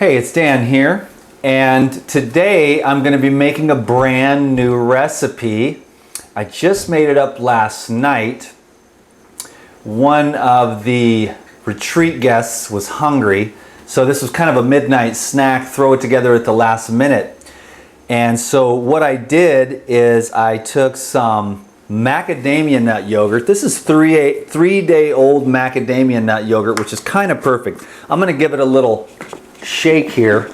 Hey, it's Dan here, and today I'm going to be making a brand new recipe. I just made it up last night. One of the retreat guests was hungry, so this was kind of a midnight snack, throw it together at the last minute. And so what I did is I took some macadamia nut yogurt. This is three-day-old macadamia nut yogurt, which is kind of perfect. I'm going to give it a little shake here,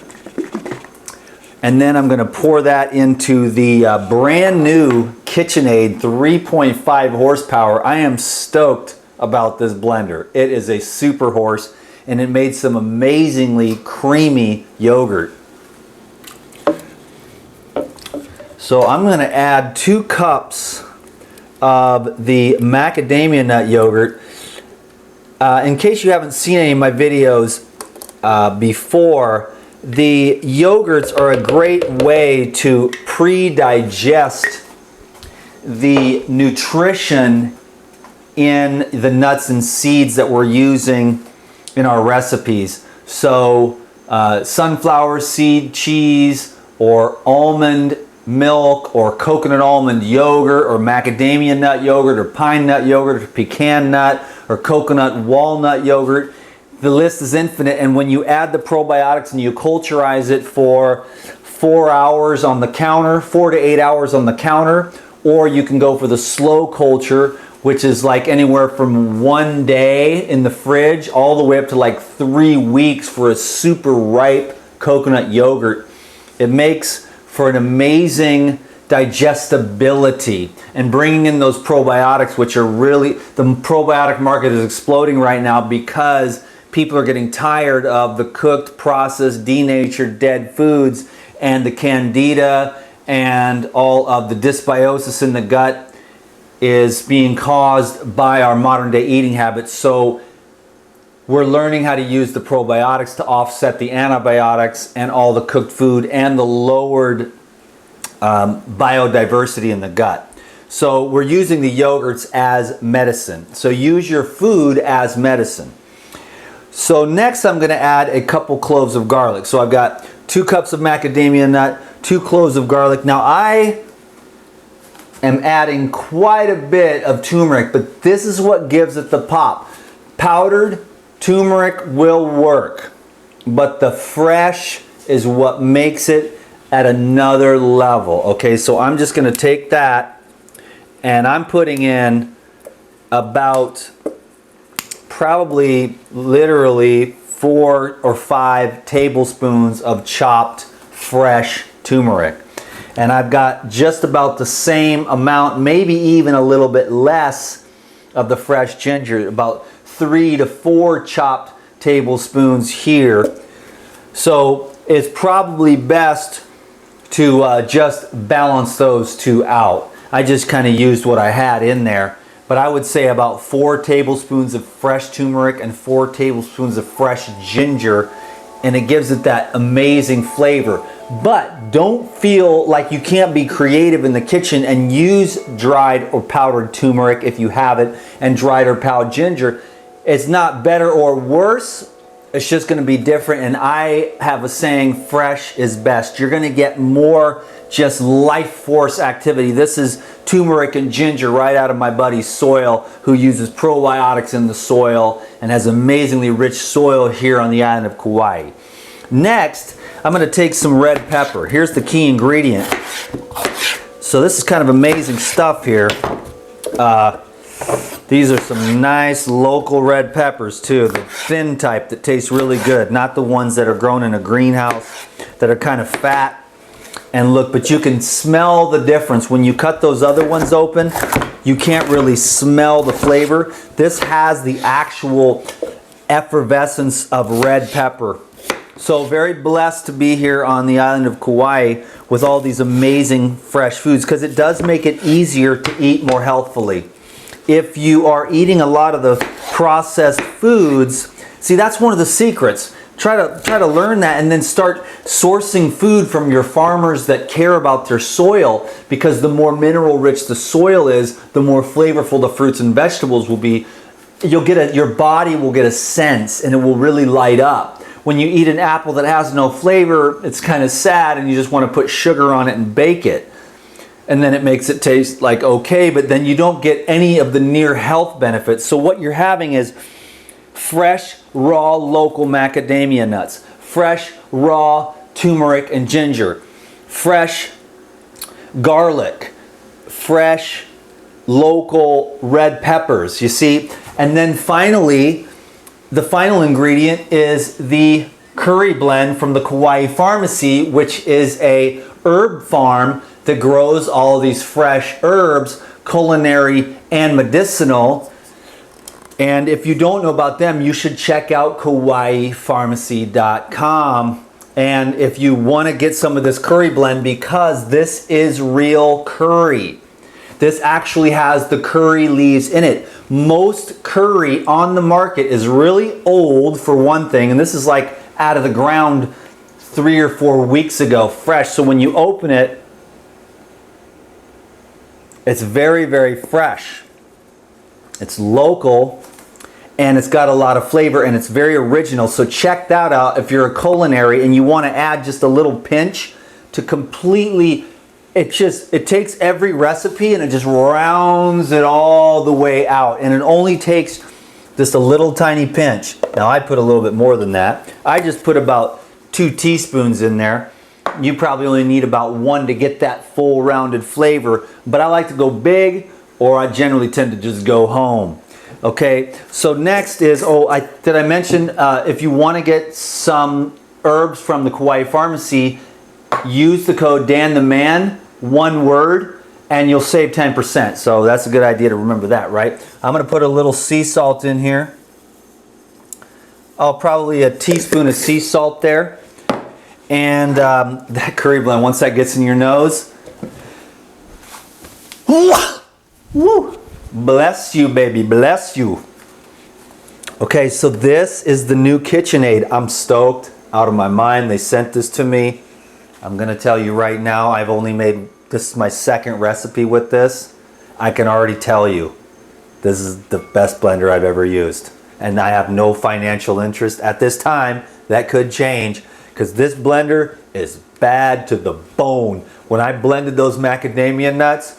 and then I'm going to pour that into the brand new KitchenAid 3.5 horsepower. I am stoked about this blender. It is a super horse, and it made some amazingly creamy yogurt. So I'm going to add 2 cups of the macadamia nut yogurt. In case you haven't seen any of my videos before, the yogurts are a great way to pre-digest the nutrition in the nuts and seeds that we're using in our recipes. So sunflower seed cheese, or almond milk, or coconut almond yogurt, or macadamia nut yogurt, or pine nut yogurt, or pecan nut, or coconut walnut yogurt. The list is infinite, and when you add the probiotics and you culturize it for 4 hours on the counter, 4 to 8 hours on the counter, or you can go for the slow culture, which is like anywhere from 1 day in the fridge all the way up to like 3 weeks for a super ripe coconut yogurt. It makes for an amazing digestibility, and bringing in those probiotics, which are really, the probiotic market is exploding right now because people are getting tired of the cooked, processed, denatured, dead foods, and the candida and all of the dysbiosis in the gut is being caused by our modern day eating habits. So we're learning how to use the probiotics to offset the antibiotics and all the cooked food and the lowered biodiversity in the gut. So we're using the yogurts as medicine. So use your food as medicine. So next I'm going to add a couple cloves of garlic. So I've got 2 cups of macadamia nut, 2 cloves of garlic. Now I am adding quite a bit of turmeric, but this is what gives it the pop. Powdered turmeric will work, but the fresh is what makes it at another level. Okay, so I'm just going to take that, and I'm putting in about probably literally 4 or 5 tablespoons of chopped fresh turmeric. And I've got just about the same amount, maybe even a little bit less, of the fresh ginger, about 3 to 4 chopped tablespoons here. So it's probably best to just balance those 2 out. I just kind of used what I had in there, but I would say about 4 tablespoons of fresh turmeric and 4 tablespoons of fresh ginger, and it gives it that amazing flavor. But don't feel like you can't be creative in the kitchen and use dried or powdered turmeric if you have it, and dried or powdered ginger. It's not better or worse, it's just going to be different. And I have a saying, fresh is best. You're going to get more just life force activity. This is turmeric and ginger right out of my buddy Soil, who uses probiotics in the soil and has amazingly rich soil here on the island of Kauai. Next, I'm going to take some red pepper. Here's the key ingredient. So this is kind of amazing stuff here. These are some nice local red peppers too, the thin type that tastes really good, not the ones that are grown in a greenhouse that are kind of fat and look, but you can smell the difference. When you cut those other ones open, you can't really smell the flavor. This has the actual effervescence of red pepper. So very blessed to be here on the island of Kauai with all these amazing fresh foods, because it does make it easier to eat more healthfully. If you are eating a lot of the processed foods, see, that's one of the secrets. Try to learn that, and then start sourcing food from your farmers that care about their soil, because the more mineral rich the soil is, the more flavorful the fruits and vegetables will be. Your body will get a sense, and it will really light up. when you eat an apple that has no flavor, it's kind of sad and you just want to put sugar on it and bake it. And then it makes it taste like okay, but then you don't get any of the near health benefits. So what you're having is fresh, raw, local macadamia nuts, fresh, raw turmeric and ginger, fresh garlic, fresh, local red peppers, you see? And then finally, the final ingredient is the curry blend from the Kauai Pharmacy, which is a herb farm that grows all of these fresh herbs, culinary and medicinal. And if you don't know about them, you should check out KauaiPharmacy.com. And if you want to get some of this curry blend, because this is real curry. This actually has the curry leaves in it. Most curry on the market is really old, for one thing, and this is like out of the ground 3 or 4 weeks ago, fresh. So when you open it, it's very, very fresh. It's local, and it's got a lot of flavor, and it's very original. So check that out if you're a culinary and you want to add just a little pinch to completely, it takes every recipe and it just rounds it all the way out. And it only takes just a little tiny pinch. Now I put a little bit more than that. I just put about 2 teaspoons in there. You probably only need about 1 to get that full rounded flavor. But I like to go big, or I generally tend to just go home. Okay, so next is, did I mention if you want to get some herbs from the Kauai Pharmacy, use the code DanTheMan, one word, and you'll save 10%. So that's a good idea to remember that, right? I'm going to put a little sea salt in here. Probably a teaspoon of sea salt there. And that curry blend, once that gets in your nose, woo! Bless you, baby, bless you. Okay, so this is the new KitchenAid. I'm stoked out of my mind. They sent this to me. I'm gonna tell you right now, I've only made, this is my second recipe with this. I can already tell you, this is the best blender I've ever used. And I have no financial interest at this time. That could change, because this blender is bad to the bone. When I blended those macadamia nuts,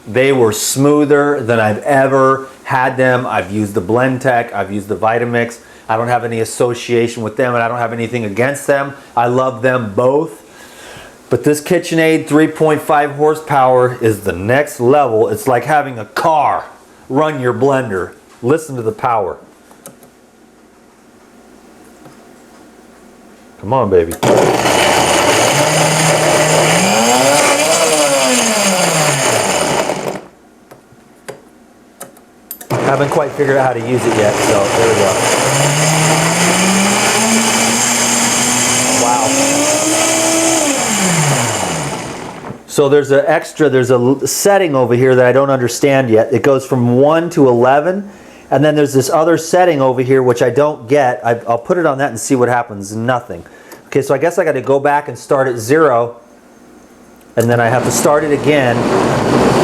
they were smoother than I've ever had them. I've used the Blendtec, I've used the Vitamix. I don't have any association with them, and I don't have anything against them. I love them both. But this KitchenAid 3.5 horsepower is the next level. It's like having a car run your blender. Listen to the power. Come on, baby. Haven't quite figured out how to use it yet, so there we go. Wow. So there's a setting over here that I don't understand yet. It goes from 1 to 11, and then there's this other setting over here which I don't get. I'll put it on that and see what happens. Nothing. Okay, so I guess I got to go back and start at 0, and then I have to start it again.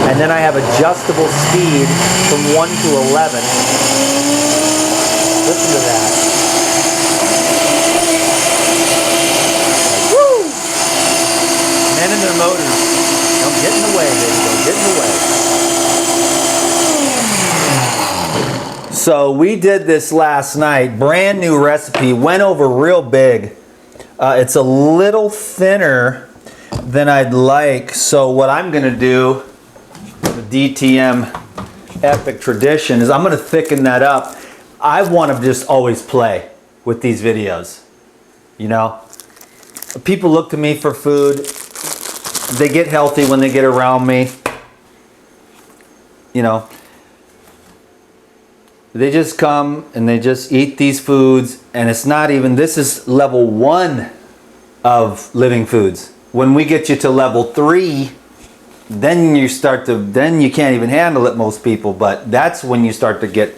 And then I have adjustable speed from 1 to 11. Listen to that. Woo! Men and their motors. Don't get in the way, baby. Don't get in the way. So we did this last night. Brand new recipe. Went over real big. It's a little thinner than I'd like. So what I'm going to do, the DTM Epic Tradition, is I'm going to thicken that up. I want to just always play with these videos. You know, people look to me for food. They get healthy when they get around me. You know, they just come and they just eat these foods, and it's not even, this is level 1 of living foods. When we get you to level 3, then you can't even handle it, most people. But that's when you start to get,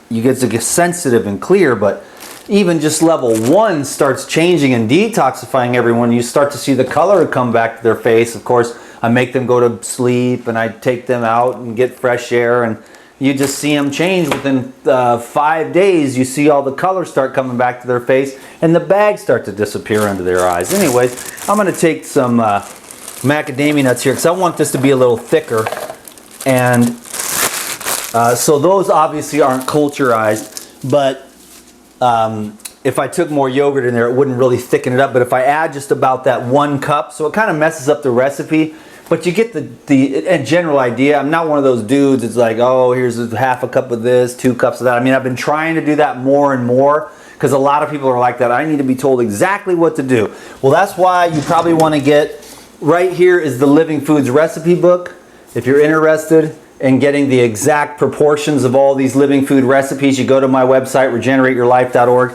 you get to get sensitive and clear. But even just level 1 starts changing and detoxifying everyone. You start to see the color come back to their face. Of course, I make them go to sleep, and I take them out and get fresh air, and you just see them change within 5 days. You see all the colors start coming back to their face and the bags start to disappear under their eyes. Anyways, I'm going to take some macadamia nuts here because I want this to be a little thicker. And so those obviously aren't culturized, but if I took more yogurt in there, it wouldn't really thicken it up. But if I add just about that 1 cup, so it kind of messes up the recipe. But you get the general idea. I'm not one of those dudes that's like, oh, here's half a cup of this, 2 cups of that. I mean, I've been trying to do that more and more because a lot of people are like that. I need to be told exactly what to do. Well, that's why you probably want to get, right here is the Living Foods recipe book. If you're interested in getting the exact proportions of all these living food recipes, you go to my website, regenerateyourlife.org.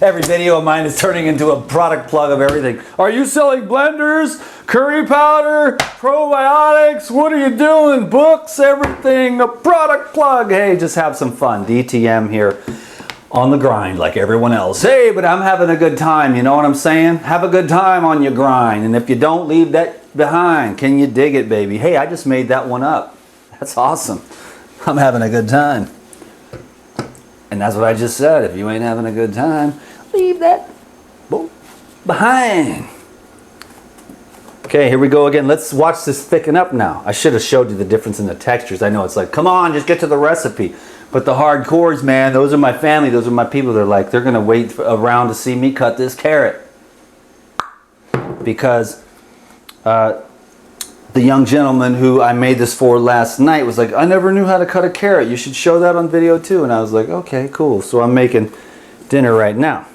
Every video of mine is turning into a product plug of everything. Are you selling blenders, curry powder, probiotics? What are you doing? Books, everything, a product plug. Hey, just have some fun. DTM here on the grind like everyone else. Hey, but I'm having a good time. You know what I'm saying? Have a good time on your grind. And if you don't, leave that behind. Can you dig it, baby? Hey, I just made that one up. That's awesome. I'm having a good time. And that's what I just said. If you ain't having a good time, leave that behind. Okay, here we go again. Let's watch this thicken up now. I should have showed you the difference in the textures. I know it's like, come on, just get to the recipe. But the hardcores, man, those are my family. Those are my people. They're like, they're going to wait around to see me cut this carrot. Because the young gentleman who I made this for last night was like, I never knew how to cut a carrot. You should show that on video too. And I was like, okay, cool. So I'm making dinner right now.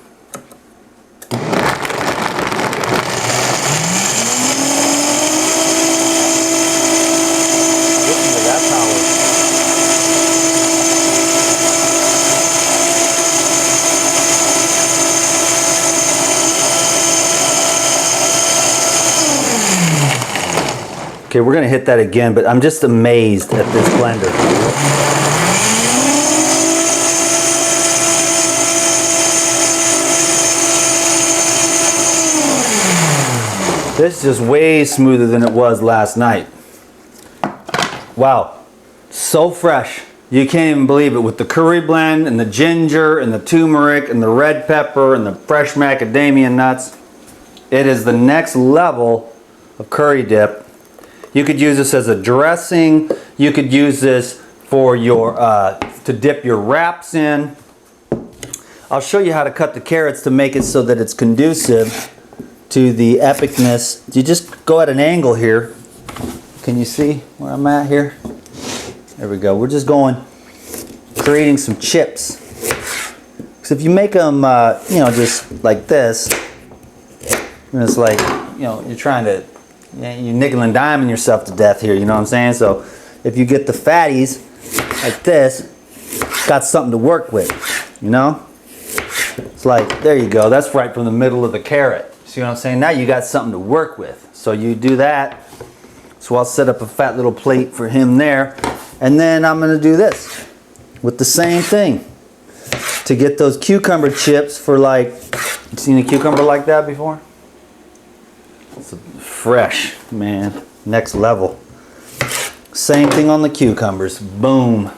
Listen to that power. Okay, we're going to hit that again, but I'm just amazed at this blender. This is just way smoother than it was last night. Wow, so fresh. You can't even believe it with the curry blend and the ginger and the turmeric and the red pepper and the fresh macadamia nuts. It is the next level of curry dip. You could use this as a dressing. You could use this for your to dip your wraps in. I'll show you how to cut the carrots to make it so that it's conducive to the epicness. You just go at an angle here. Can you see where I'm at here? There we go. We're just creating some chips. Because if you make them, you know, just like this, and it's like, you know, you're trying to, you're nickel and diming yourself to death here, you know what I'm saying? So if you get the fatties like this, got something to work with, you know? It's like, there you go, that's right from the middle of the carrot. See what I'm saying? Now you got something to work with. So you do that. So I'll set up a fat little plate for him there. And then I'm gonna do this with the same thing to get those cucumber chips for like, you seen a cucumber like that before? It's fresh, man, next level. Same thing on the cucumbers, boom.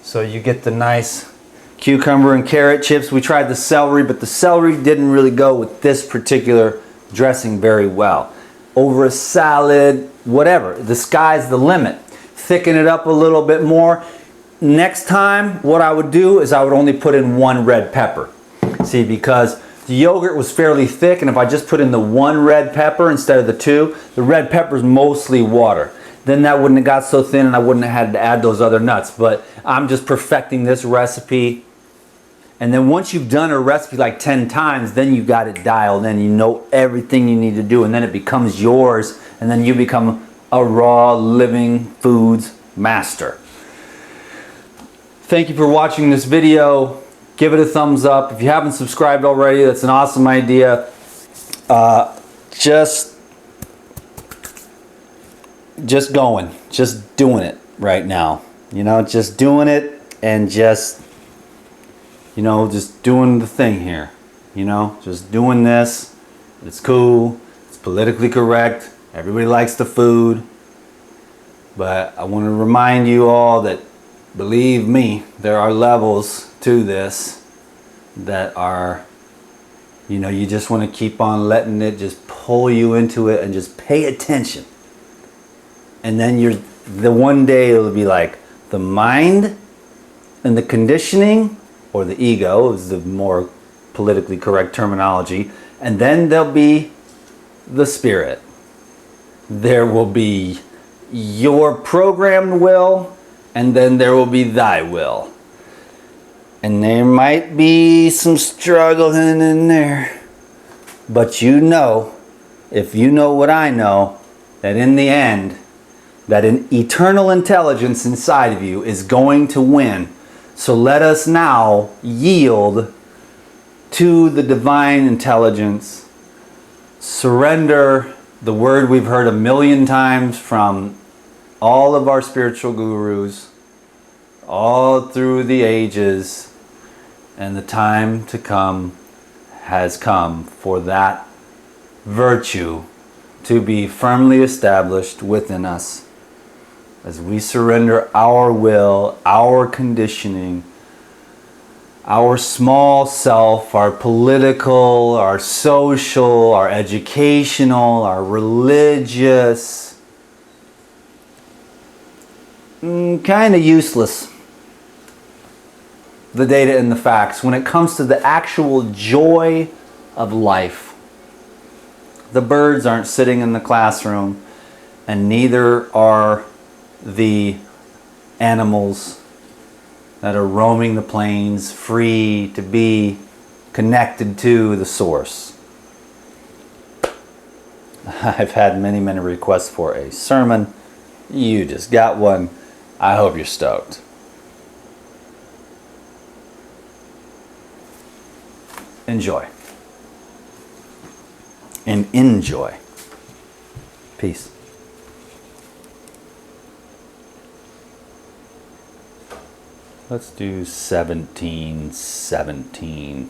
So you get the nice cucumber and carrot chips. We tried the celery, but the celery didn't really go with this particular dressing very well. Over a salad, whatever, the sky's the limit. Thicken it up a little bit more. Next time, what I would do is I would only put in 1 red pepper. See, because the yogurt was fairly thick, and if I just put in the 1 red pepper instead of the 2, the red pepper's mostly water. Then that wouldn't have got so thin and I wouldn't have had to add those other nuts. But I'm just perfecting this recipe. And then once you've done a recipe like 10 times, then you've got it dialed in. You know everything you need to do, and then it becomes yours, and then you become a raw living foods master. Thank you for watching this video. Give it a thumbs up. If you haven't subscribed already, that's an awesome idea. Just doing it right now. You know, just doing it and just, you know, just doing the thing here. You know, just doing this. It's cool. It's politically correct. Everybody likes the food. But I want to remind you all that believe me, there are levels to this that are, you know, you just want to keep on letting it just pull you into it and just pay attention. And then the one day it'll be like the mind and the conditioning, or the ego is the more politically correct terminology, and then there'll be the spirit. There will be your programmed will, and then there will be thy will. And there might be some struggling in there, but you know, if you know what I know, that in the end, that an eternal intelligence inside of you is going to win. So let us now yield to the divine intelligence, surrender the word we've heard a million times from all of our spiritual gurus, all through the ages, and the time to come has come for that virtue to be firmly established within us as we surrender our will, our conditioning, our small self, our political, our social, our educational, our religious, kind of useless, the data and the facts, when it comes to the actual joy of life. The birds aren't sitting in the classroom, and neither are the animals that are roaming the plains, free to be connected to the source. I've had many, many requests for a sermon. You just got one. I hope you're stoked. Enjoy. And enjoy. Peace. Let's do 1717.